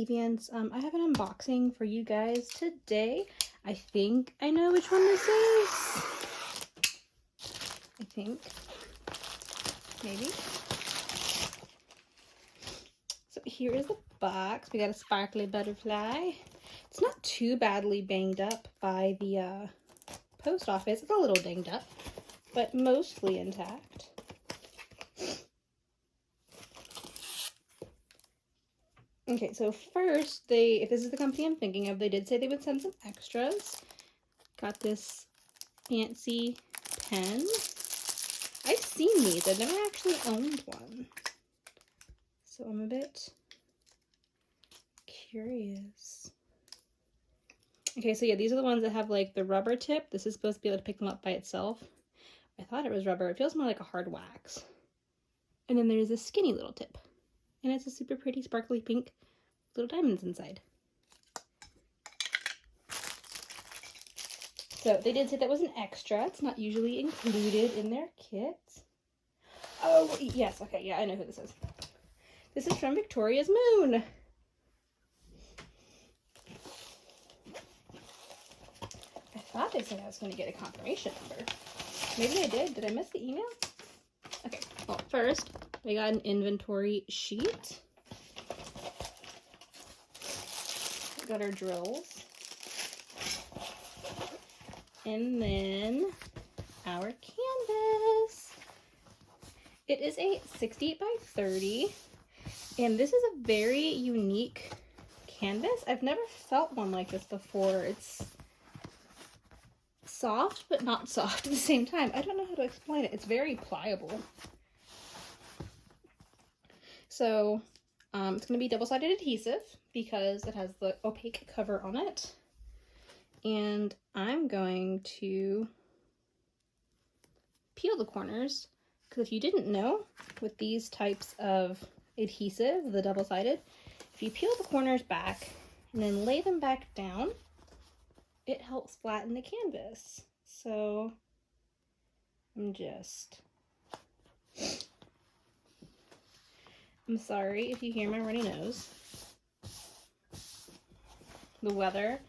deviants. I have an unboxing for you guys today. I think I know which one this is. I think. Maybe. So here is the box. We got a sparkly butterfly. It's not too badly banged up by the post office. It's a little dinged up, but mostly intact. Okay, so first, if this is the company I'm thinking of, they did say they would send some extras. Got this fancy pen. I've seen these. I've never actually owned one. So I'm a bit curious. Okay, so yeah, these are the ones that have like the rubber tip. This is supposed to be able to pick them up by itself. I thought it was rubber. It feels more like a hard wax. And then there's a skinny little tip. And it's a super pretty sparkly pink little diamonds inside. So they did say that was an extra. It's not usually included in their kits. Oh, yes. Okay, yeah, I know who this is. This is from Victoria's Moon. I thought they said I was going to get a confirmation number. Maybe I did. Did I miss the email? Okay, well, first, we got an inventory sheet. We got our drills. And then our canvas. It is a 68 by 30, and this is a very unique canvas. I've never felt one like this before. It's soft, but not soft at the same time. I don't know how to explain it. It's very pliable. So it's going to be double-sided adhesive because it has the opaque cover on it. And I'm going to peel the corners, because if you didn't know, with these types of adhesive, the double-sided, if you peel the corners back and then lay them back down, it helps flatten the canvas. So I'm sorry if you hear my runny nose. The weather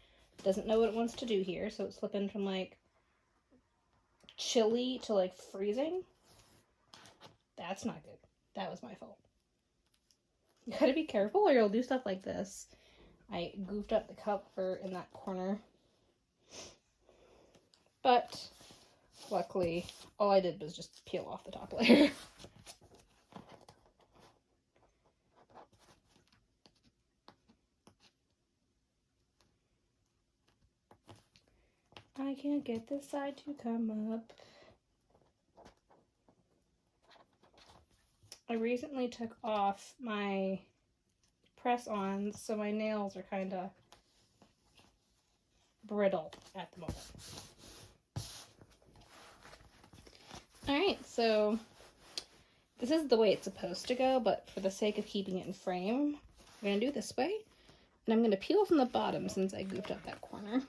doesn't know what it wants to do here, so it's slipping from like chilly to like freezing. That's not good. That was my fault. You gotta be careful or you'll do stuff like this. I goofed up the cover in that corner. But luckily, all I did was just peel off the top layer. I can't get this side to come up. I recently took off my press-ons, so my nails are kind of brittle at the moment. Alright, so this is the way it's supposed to go, but for the sake of keeping it in frame, I'm going to do it this way. And I'm going to peel from the bottom since I goofed up that corner.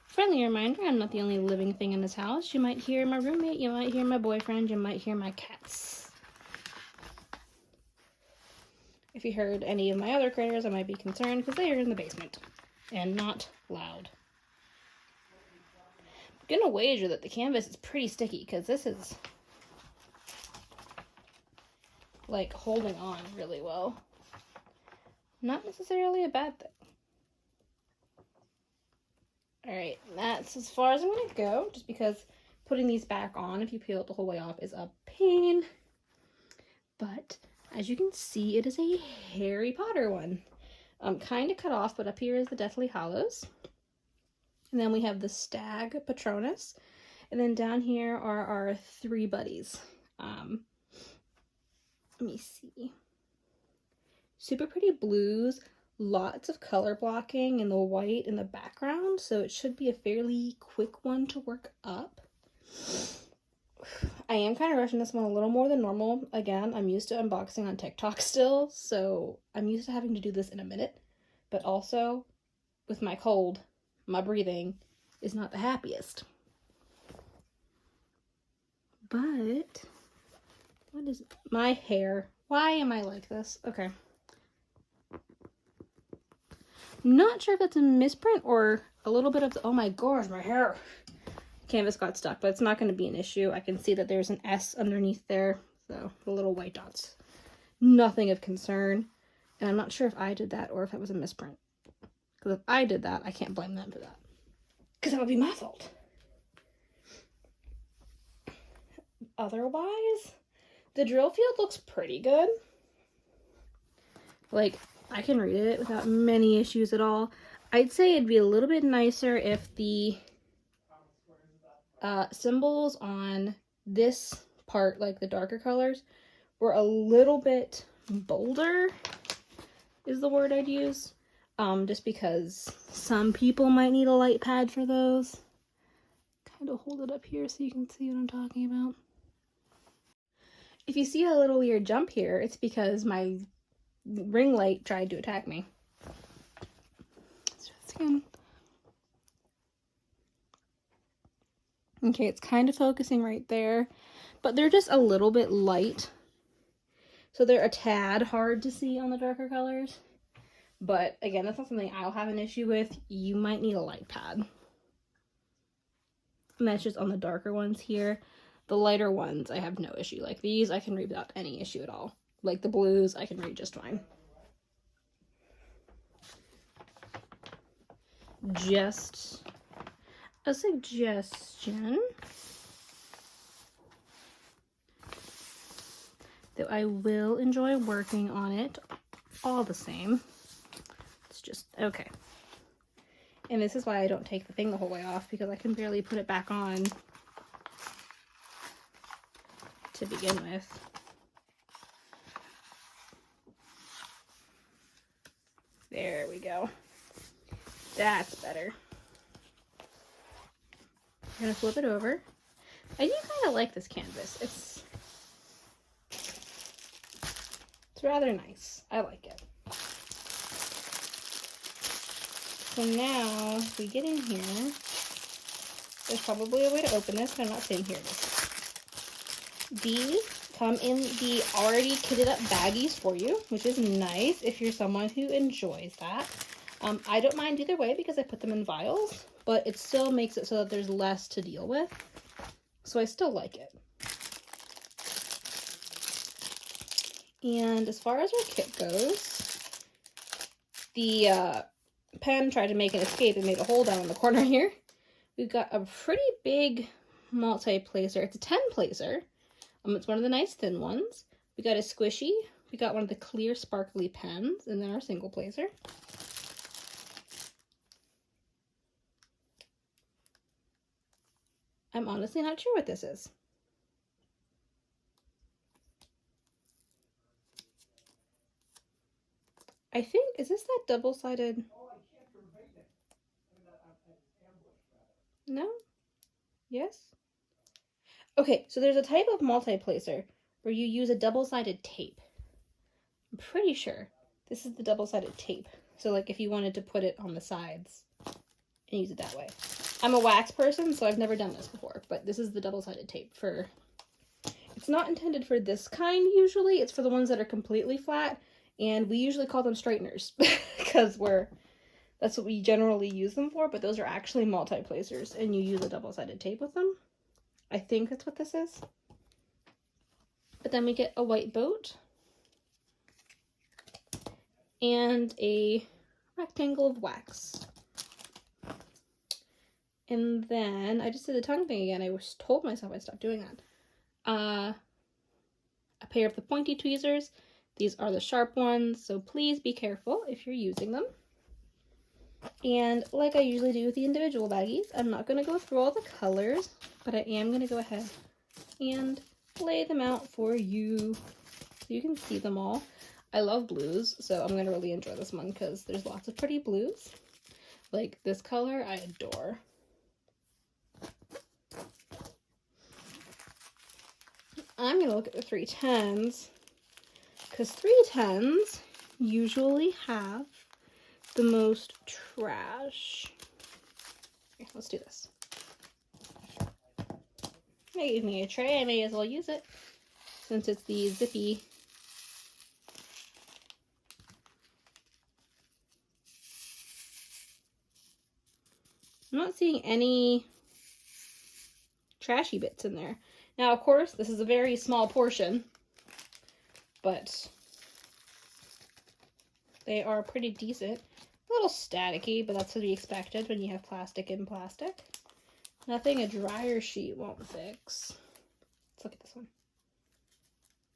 Friendly reminder, I'm not the only living thing in this house. You might hear my roommate, you might hear my boyfriend, you might hear my cats. If you heard any of my other critters, I might be concerned because they are in the basement and not loud. I'm gonna wager that the canvas is pretty sticky because this is like holding on really well. Not necessarily a bad thing. Alright, that's as far as I'm going to go, just because putting these back on, if you peel it the whole way off, is a pain. But, as you can see, it is a Harry Potter one. Kind of cut off, but up here is the Deathly Hallows. And then we have the Stag Patronus. And then down here are our three buddies. Let me see. Super pretty blues. Lots of color blocking in the white in the background, so it should be a fairly quick one to work up. I am kind of rushing this one a little more than normal. Again, I'm used to unboxing on TikTok still, so I'm used to having to do this in a minute. But also, with my cold, my breathing is not the happiest. But, what is my hair? Why am I like this? Okay. Not sure if that's a misprint or a little bit of the, oh my gosh, my hair. Canvas got stuck, but it's not going to be an issue. I can see that there's an S underneath there, so the little white dots. Nothing of concern. And I'm not sure if I did that or if it was a misprint. Because if I did that, I can't blame them for that. Because that would be my fault. Otherwise, the drill field looks pretty good. Like, I can read it without many issues at all. I'd say it'd be a little bit nicer if the symbols on this part, like the darker colors, were a little bit bolder, is the word I'd use. Just because some people might need a light pad for those. Kind of hold it up here so you can see what I'm talking about. If you see a little weird jump here, it's because my ring light tried to attack me. Let's try this again. Okay, it's kind of focusing right there, but they're just a little bit light. So they're a tad hard to see on the darker colors. But again, that's not something I'll have an issue with. You might need a light pad. And that's just on the darker ones here. The lighter ones, I have no issue. Like these, I can read without any issue at all. Like the blues, I can read just fine. Just a suggestion, though I will enjoy working on it all the same. It's just, okay. And this is why I don't take the thing the whole way off, because I can barely put it back on to begin with. There we go. That's better. I'm gonna flip it over. I do kind of like this canvas. It's rather nice. I like it. So now, if we get in here, there's probably a way to open this, but I'm not saying here it is. These come in the already kitted up baggies for you, which is nice if you're someone who enjoys that. I don't mind either way because I put them in vials, but it still makes it so that there's less to deal with. So I still like it. And as far as our kit goes, the pen tried to make an escape and made a hole down in the corner here. We've got a pretty big multi-placer. It's a 10-placer. It's one of the nice thin ones. We got a squishy. We got one of the clear sparkly pens, and then our single placer. I'm honestly not sure what this is. I think, is this that double-sided? No? Yes? Okay, so there's a type of multi-placer where you use a double-sided tape. I'm pretty sure this is the double-sided tape. So like if you wanted to put it on the sides and use it that way. I'm a wax person, so I've never done this before, but this is the double-sided tape for, it's not intended for this kind usually, it's for the ones that are completely flat, and we usually call them straighteners because that's what we generally use them for, but those are actually multi-placers, and you use a double-sided tape with them. I think that's what this is. But then we get a white boat and a rectangle of wax. And then I just did the tongue thing again. I was told myself I'd stop doing that. A pair of the pointy tweezers. These are the sharp ones, so please be careful if you're using them. And like I usually do with the individual baggies, I'm not going to go through all the colors, but I am going to go ahead and lay them out for you so you can see them all. I love blues, so I'm going to really enjoy this one because there's lots of pretty blues. Like this color, I adore. I'm going to look at the 310s because 310s usually have the most trash. Okay, let's do this. They gave me a tray, I may as well use it since it's the zippy. I'm not seeing any trashy bits in there. Now, of course, this is a very small portion, but they are pretty decent. A little staticky, but that's to be expected when you have plastic in plastic. Nothing a dryer sheet won't fix. Let's look at this one.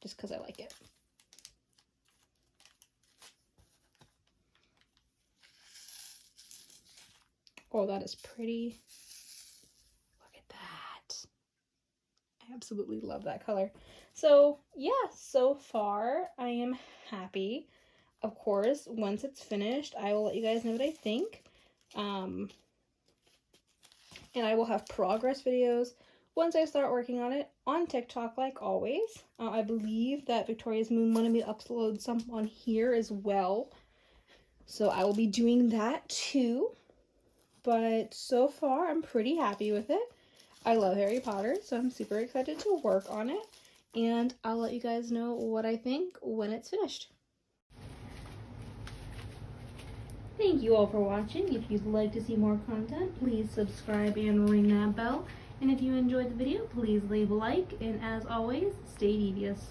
Just because I like it. Oh, that is pretty. Look at that. I absolutely love that color. So, yeah, so far I am happy. Of course, once it's finished, I will let you guys know what I think. And I will have progress videos once I start working on it on TikTok, like always. I believe that Victoria's Moon wanted me to upload some on here as well. So I will be doing that too. But so far, I'm pretty happy with it. I love Harry Potter, so I'm super excited to work on it. And I'll let you guys know what I think when it's finished. Thank you all for watching. If you'd like to see more content, please subscribe and ring that bell. And if you enjoyed the video, please leave a like. And as always, stay devious.